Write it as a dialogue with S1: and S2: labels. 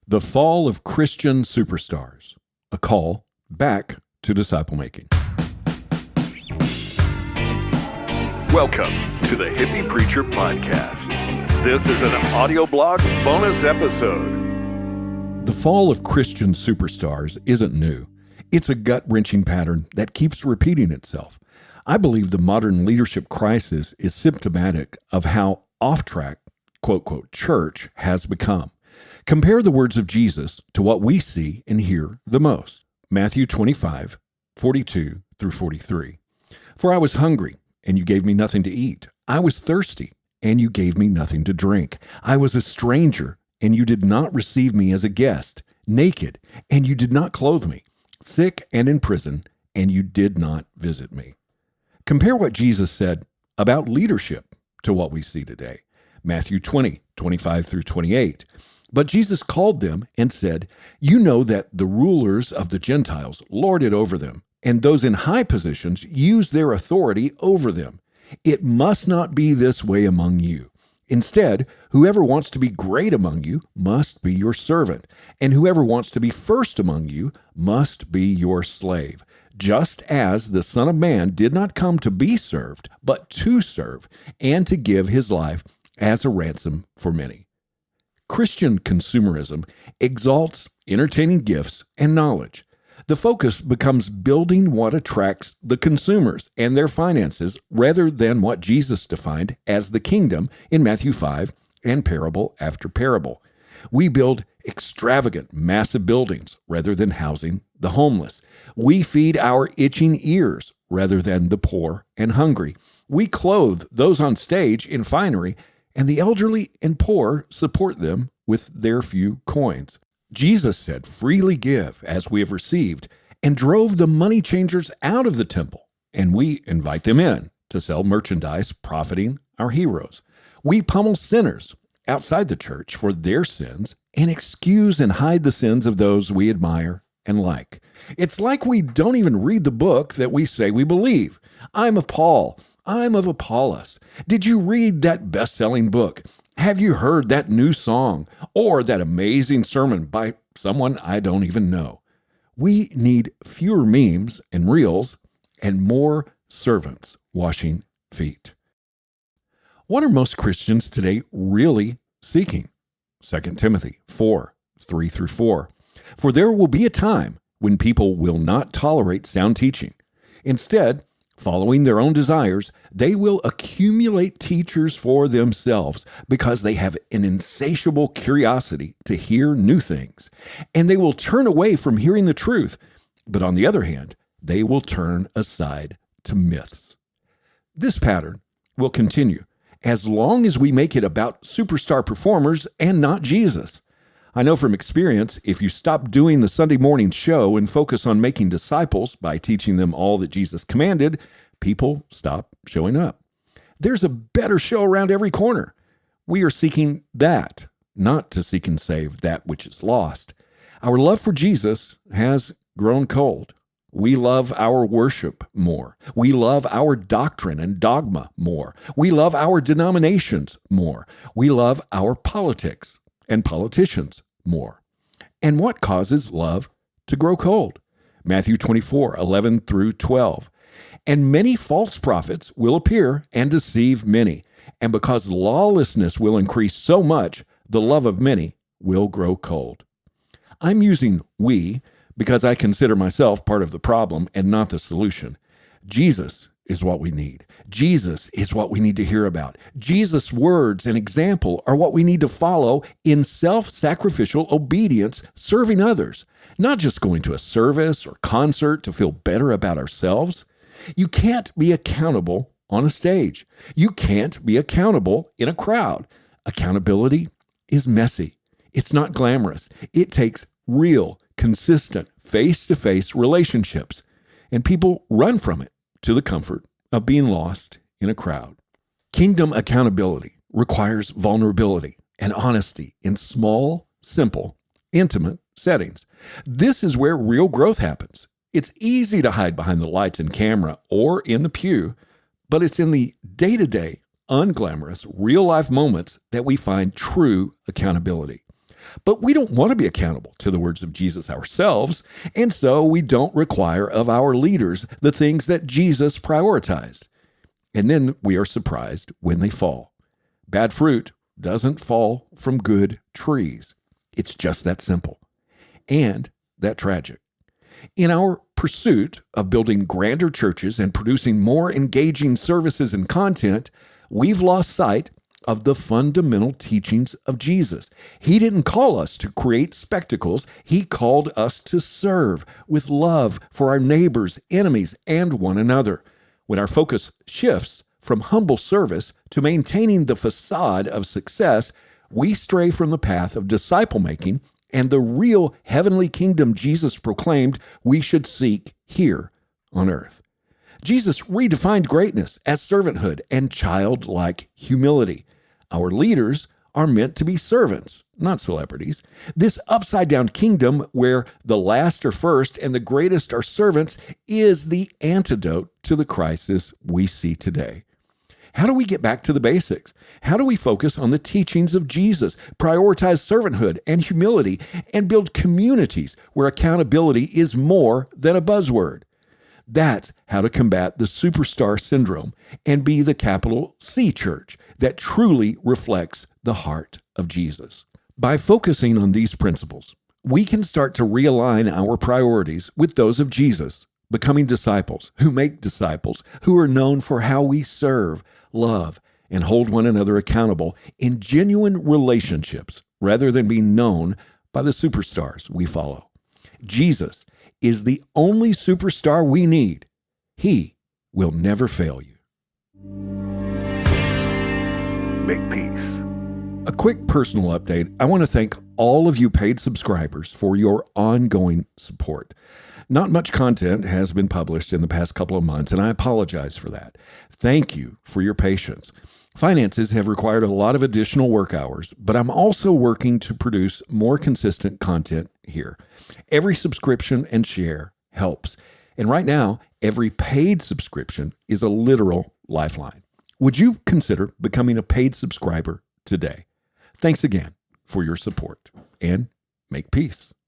S1: The Fall of Christian Superstars, a call back to disciple making.
S2: Welcome to the Hippie Preacher Podcast. This is an audio blog bonus episode.
S1: The fall of Christian superstars isn't new. It's a gut-wrenching pattern that keeps repeating itself. I believe the modern leadership crisis is symptomatic of how off-track, quote-quote, church has become. Compare the words of Jesus to what we see and hear the most. Matthew 25, 42 through 43. For I was hungry, and you gave me nothing to eat. I was thirsty, and you gave me nothing to drink. I was a stranger, and you did not receive me as a guest. Naked, and you did not clothe me. Sick and in prison, and you did not visit me. Compare what Jesus said about leadership to what we see today. Matthew 20, 25 through 28. But Jesus called them and said, "You know that the rulers of the Gentiles lord it over them, and those in high positions use their authority over them. It must not be this way among you. Instead, whoever wants to be great among you must be your servant, and whoever wants to be first among you must be your slave. Just as the Son of Man did not come to be served, but to serve, and to give his life as a ransom for many." Christian consumerism exalts entertaining gifts and knowledge. The focus becomes building what attracts the consumers and their finances rather than what Jesus defined as the kingdom in Matthew 5 and parable after parable. We build extravagant, massive buildings rather than housing the homeless. We feed our itching ears rather than the poor and hungry. We clothe those on stage in finery, and the elderly and poor support them with their few coins. Jesus said, "Freely give as we have received," and drove the money changers out of the temple, and we invite them in to sell merchandise profiting our heroes. We pummel sinners outside the church for their sins and excuse and hide the sins of those we admire and like. It's like we don't even read the book that we say we believe. I'm of Paul. I'm of Apollos. Did you read that best-selling book? Have you heard that new song or that amazing sermon by someone I don't even know? We need fewer memes and reels and more servants washing feet. What are most Christians today really seeking? 2 Timothy 4, 3 through 4. For there will be a time when people will not tolerate sound teaching. Instead, following their own desires, they will accumulate teachers for themselves because they have an insatiable curiosity to hear new things. And they will turn away from hearing the truth. But on the other hand, they will turn aside to myths. This pattern will continue as long as we make it about superstar performers and not Jesus. I know from experience, if you stop doing the Sunday morning show and focus on making disciples by teaching them all that Jesus commanded, people stop showing up. There's a better show around every corner. We are seeking that, not to seek and save that which is lost. Our love for Jesus has grown cold. We love our worship more. We love our doctrine and dogma more. We love our denominations more. We love our politics and politicians more. And what causes love to grow cold? Matthew 24, 11 through 12. And many false prophets will appear and deceive many. And because lawlessness will increase so much, the love of many will grow cold. I'm using we because I consider myself part of the problem and not the solution. Jesus is what we need. Jesus is what we need to hear about. Jesus' words and example are what we need to follow in self-sacrificial obedience, serving others, not just going to a service or concert to feel better about ourselves. You can't be accountable on a stage. You can't be accountable in a crowd. Accountability is messy. It's not glamorous. It takes real, consistent, face-to-face relationships, and people run from it to the comfort of being lost in a crowd. Kingdom accountability requires vulnerability and honesty in small, simple, intimate settings. This is where real growth happens. It's easy to hide behind the lights and camera or in the pew, but it's in the day-to-day, unglamorous, real-life moments that we find true accountability. But we don't want to be accountable to the words of Jesus ourselves, and so we don't require of our leaders the things that Jesus prioritized. And then we are surprised when they fall. Bad fruit doesn't fall from good trees. It's just that simple and that tragic. In our pursuit of building grander churches and producing more engaging services and content, we've lost sight of the fundamental teachings of Jesus. He didn't call us to create spectacles. He called us to serve with love for our neighbors, enemies, and one another. When our focus shifts from humble service to maintaining the facade of success, we stray from the path of disciple making and the real heavenly kingdom Jesus proclaimed we should seek here on earth. Jesus redefined greatness as servanthood and childlike humility. Our leaders are meant to be servants, not celebrities. This upside-down kingdom where the last are first and the greatest are servants is the antidote to the crisis we see today. How do we get back to the basics? How do we focus on the teachings of Jesus, prioritize servanthood and humility, and build communities where accountability is more than a buzzword? That's how to combat the superstar syndrome and be the capital C church that truly reflects the heart of Jesus. By focusing on these principles, we can start to realign our priorities with those of Jesus, becoming disciples who make disciples who are known for how we serve, love, and hold one another accountable in genuine relationships rather than being known by the superstars we follow. Jesus is the only superstar we need. He will never fail you.
S2: Make peace.
S1: A quick personal update. I want to thank all of you paid subscribers for your ongoing support. Not much content has been published in the past couple of months, and I apologize for that. Thank you for your patience. Finances have required a lot of additional work hours, but I'm also working to produce more consistent content here. Every subscription and share helps. And right now, every paid subscription is a literal lifeline. Would you consider becoming a paid subscriber today? Thanks again for your support, and make peace.